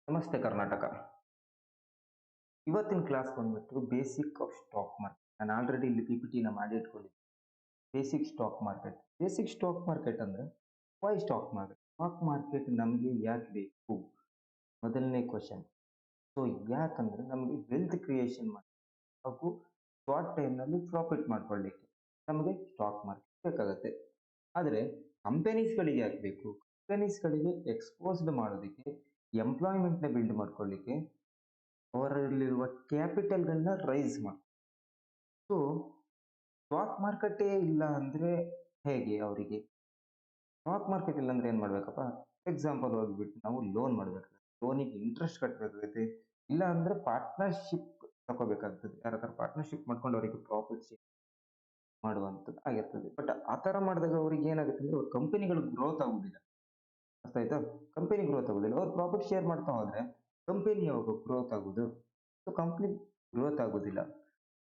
ನಮಸ್ತೆ ಕರ್ನಾಟಕ. ಇವತ್ತಿನ ಕ್ಲಾಸ್ ಬಂದ್ಬಿಟ್ಟು ಬೇಸಿಕ್ ಆಫ್ ಸ್ಟಾಕ್ ಮಾರ್ಕೆಟ್. ನಾನು ಆಲ್ರೆಡಿ ಇಲ್ಲಿ PPT ಮಾಡಿ ಇಟ್ಕೊಂಡಿದ್ದೆ. Basic stock market. Basic stock market ಅಂದ್ರೆ why stock market? Stock market ನಮಗೆ ಯಾಕೆ ಬೇಕು? ಮೊದಲನೇ ಕ್ವಶನ್. ಸೊ ಯಾಕಂದ್ರೆ ನಮಗೆ ವೆಲ್ತ್ ಕ್ರಿಯೇಷನ್ ಮಾಡಿ ಹಾಗೂ ಶಾರ್ಟ್ ಟೈಮ್ನಲ್ಲಿ ಪ್ರಾಫಿಟ್ ಮಾಡ್ಕೊಳ್ಳಿಕ್ಕೆ ನಮಗೆ ಸ್ಟಾಕ್ ಮಾರ್ಕೆಟ್ ಬೇಕಾಗುತ್ತೆ. ಆದರೆ ಕಂಪನೀಸ್ಗಳಿಗೆ ಯಾಕೆ ಬೇಕು? ಕಂಪನೀಸ್ಗಳಿಗೆ ಎಕ್ಸ್ಪೋಸ್ಡ್ ಮಾಡೋದಕ್ಕೆ, ಎಂಪ್ಲಾಯ್ಮೆಂಟ್ನ ಬಿಲ್ಡ್ ಮಾಡ್ಕೊಳ್ಳಿಕ್ಕೆ, ಅವರಲ್ಲಿರುವ ಕ್ಯಾಪಿಟಲ್ಗಳನ್ನ ರೈಸ್ ಮಾಡಿ. ಸೊ ಸ್ಟಾಕ್ ಮಾರ್ಕೆಟೇ ಇಲ್ಲ ಅಂದರೆ ಹೇಗೆ ಅವರಿಗೆ? ಸ್ಟಾಕ್ ಮಾರ್ಕೆಟ್ ಇಲ್ಲ ಅಂದ್ರೆ ಏನು ಮಾಡಬೇಕಪ್ಪ? ಎಕ್ಸಾಂಪಲ್ ಹೋಗ್ಬಿಟ್ಟು ನಾವು ಲೋನ್ ಮಾಡಬೇಕಾಗುತ್ತೆ, ಲೋನಿಗೆ ಇಂಟ್ರೆಸ್ಟ್ ಕಟ್ಟಬೇಕಾಗುತ್ತೆ, ಇಲ್ಲ ಅಂದರೆ ಪಾರ್ಟ್ನರ್ಶಿಪ್ ತಗೋಬೇಕಾಗ್ತದೆ. ಯಾರ ಹತ್ರ ಪಾರ್ಟ್ನರ್ಶಿಪ್ ಮಾಡ್ಕೊಂಡು ಅವರಿಗೆ ಪ್ರಾಫಿಟ್ ಮಾಡುವಂಥದ್ದು ಆಗಿರ್ತದೆ. ಬಟ್ ಆ ಥರ ಮಾಡಿದಾಗ ಅವ್ರಿಗೆ ಏನಾಗುತ್ತೆ ಅಂದರೆ ಅವ್ರ ಕಂಪನಿಗಳು ಗ್ರೋತ್ ಆಗುವುದಿಲ್ಲ. ಅರ್ಥ ಆಯ್ತಾ? ಕಂಪನಿ ಗ್ರೋತ್ ಆಗುದಿಲ್ಲ. ಅವ್ರು ಪ್ರಾಫಿಟ್ ಶೇರ್ ಮಾಡ್ತಾ ಹೋದ್ರೆ ಕಂಪನಿ ಯಾವಾಗ ಗ್ರೋತ್ ಆಗುದು? ಸೊ ಕಂಪನಿ ಗ್ರೋತ್ ಆಗುದಿಲ್ಲ.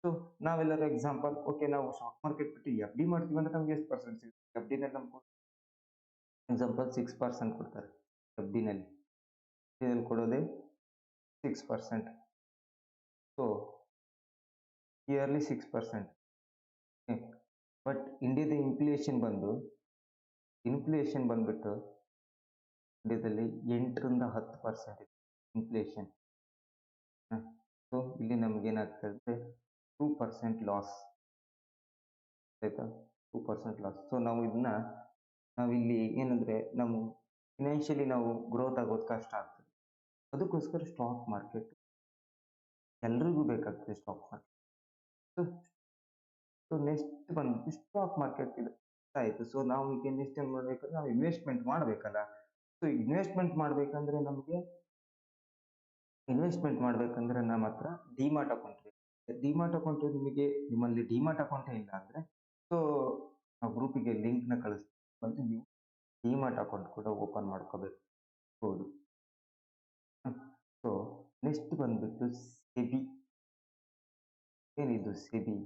ಸೊ ನಾವೆಲ್ಲರೂ ಎಕ್ಸಾಂಪಲ್, ಓಕೆ ನಾವು ಸ್ಟಾಕ್ ಮಾರ್ಕೆಟ್ ಬಿಟ್ಟು FD ಮಾಡ್ತೀವಿ ಅಂದ್ರೆ ನಮ್ಗೆ ಎಷ್ಟು ಪರ್ಸೆಂಟ್ ಸಿಗುತ್ತೆ? FD ನಲ್ಲಿ ನಮ್ಗೆ ಎಕ್ಸಾಂಪಲ್ 6% ಕೊಡ್ತಾರೆ. FD ನಲ್ಲಿ ಇದರಲ್ಲಿ ಕೊಡೋದೇ 6%. So yearly 6%. ಬಟ್ ಇಂಡಿಯಾದ ಇನ್ಫ್ಲೇಷನ್ ಬಂದ್ಬಿಟ್ಟು ಇಂಡಿಯಾದಲ್ಲಿ 8ರಿಂದ 10% ಇನ್ಫ್ಲೇಷನ್. ಸೊ ಇಲ್ಲಿ ನಮ್ಗೆ ಏನಾಗ್ತದೆ? 2% ಲಾಸ್. ಆಯ್ತಾ? 2% ಲಾಸ್. ಸೊ ನಾವಿಲ್ಲಿ ಏನಂದ್ರೆ ನಾವು ಫಿನಾನ್ಷಿಯಲಿ ನಾವು ಗ್ರೋತ್ ಆಗೋದು ಕಷ್ಟ ಆಗ್ತದೆ. ಅದಕ್ಕೋಸ್ಕರ ಸ್ಟಾಕ್ ಮಾರ್ಕೆಟ್ ಎಲ್ರಿಗೂ ಬೇಕಾಗ್ತದೆ. Stock market. ಸೊ ನೆಕ್ಸ್ಟ್ ಬಂದ್ಬಿಟ್ಟು ಸ್ಟಾಕ್ ಮಾರ್ಕೆಟ್ ಇದು ಆಯ್ತು. ಸೊ ನಾವು ಈಗ ನೆಕ್ಸ್ಟ್ ಏನ್ ಮಾಡ್ಬೇಕಂದ್ರೆ ನಾವು ಇನ್ವೆಸ್ಟ್ಮೆಂಟ್ ಮಾಡ್ಬೇಕಲ್ಲ. ಸೊ ಇನ್ವೆಸ್ಟ್ಮೆಂಟ್ ಮಾಡ್ಬೇಕಂದ್ರೆ ನಮ್ಮ ಹತ್ರ ಡಿಮಾಟ್ ಅಕೌಂಟ್ ಬೇಕು. ಡಿಮಾಟ್ ಅಕೌಂಟ್ ನಿಮ್ಮಲ್ಲಿ ಡಿಮಾಟ್ ಅಕೌಂಟೇ ಇಲ್ಲ ಅಂದ್ರೆ ಸೊ ನಾವು ಗ್ರೂಪಿಗೆ ಲಿಂಕ್ ನ ಕಳಿಸ್ತೀವಿ, ನೀವು ಡಿಮಾಟ್ ಅಕೌಂಟ್ ಕೂಡ ಓಪನ್ ಮಾಡ್ಕೋಬೇಕು. ಸೊ ನೆಕ್ಸ್ಟ್ ಬಂದ್ಬಿಟ್ಟು ಸೆಬಿ. ಏನಿದು ಸೆಬಿ?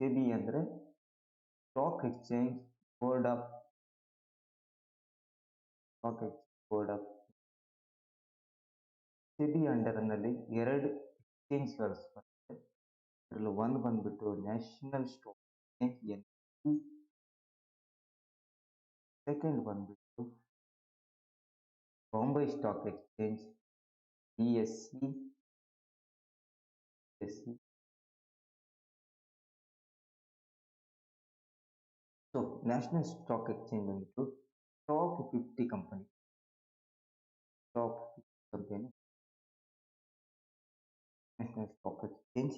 ಸೆಬಿ ಅಂದ್ರೆ stock exchange board of SEBI under ನಲ್ಲಿ 2 ಎಕ್ಸ್ಚೇಂಜ್ಗಳು ಬರ್ತದೆ. ಅದರಲ್ಲಿ ಒಂದು ಬಂದ್ಬಿಟ್ಟು ನ್ಯಾಷನಲ್ ಸ್ಟಾಕ್ ಎಕ್ಸ್ಚೇಂಜ್, ಸೆಕೆಂಡ್ ಬಂದ್ಬಿಟ್ಟು Bombay stock exchange BSE. So national stock exchange ಬಂದ್ಬಿಟ್ಟು top 50 company national stock exchange.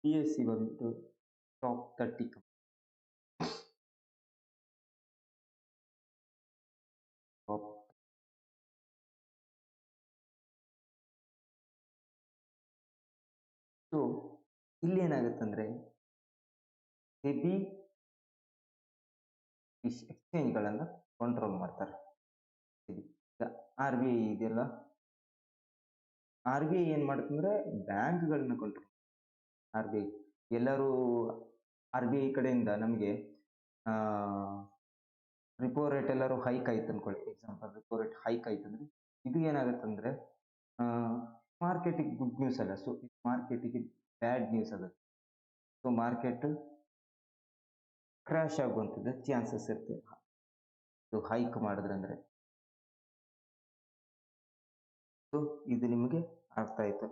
BSE ಬಂದ್ಬಿಟ್ಟು ಟಾಪ್ 30 ಕಂಪನಿ. ಸೊ ಇಲ್ಲಿ ಏನಾಗುತ್ತಂದ್ರೆ ಸೆಬಿ ಎಕ್ಸ್ಚೇಂಜ್ಗಳನ್ನ ಕಂಟ್ರೋಲ್ ಮಾಡ್ತಾರೆ. RBI ಇದೆಯಲ್ಲ, RBI ಏನ್ ಮಾಡುತ್ತಂದ್ರೆ ಬ್ಯಾಂಕ್ಗಳನ್ನ ಕಂಟ್ರೋಲ್. RBI ಎಲ್ಲರೂ RBI ಕಡೆಯಿಂದ ನಮಗೆ ರಿಪೋ ರೇಟ್ ಎಲ್ಲರೂ ಹೈಕ್ ಆಯ್ತು ಅನ್ಕೊಳ್ಳಿ. ಎಕ್ಸಾಂಪಲ್ ರಿಪೋ ರೇಟ್ ಹೈಕ್ ಆಯ್ತು ಅಂದ್ರೆ ಇದು ಏನಾಗುತ್ತಂದ್ರೆ ಮಾರ್ಕೆಟಿಗೆ ಗುಡ್ ನ್ಯೂಸ್ ಅಲ್ಲ. ಸೊ ಮಾರ್ಕೆಟಿಗೆ ಬ್ಯಾಡ್ ನ್ಯೂಸ್ ಆಗುತ್ತೆ. ಸೊ ಮಾರ್ಕೆಟ್ ಕ್ರ್ಯಾಶ್ ಆಗುವಂಥದ್ದು ಚಾನ್ಸಸ್ ಇರುತ್ತೆ ಇದು ಹೈಕ್ ಮಾಡಿದ್ರಂದ್ರೆ. ಸೊ ಇದು ನಿಮಗೆ ಅರ್ಥ ಆಯ್ತು.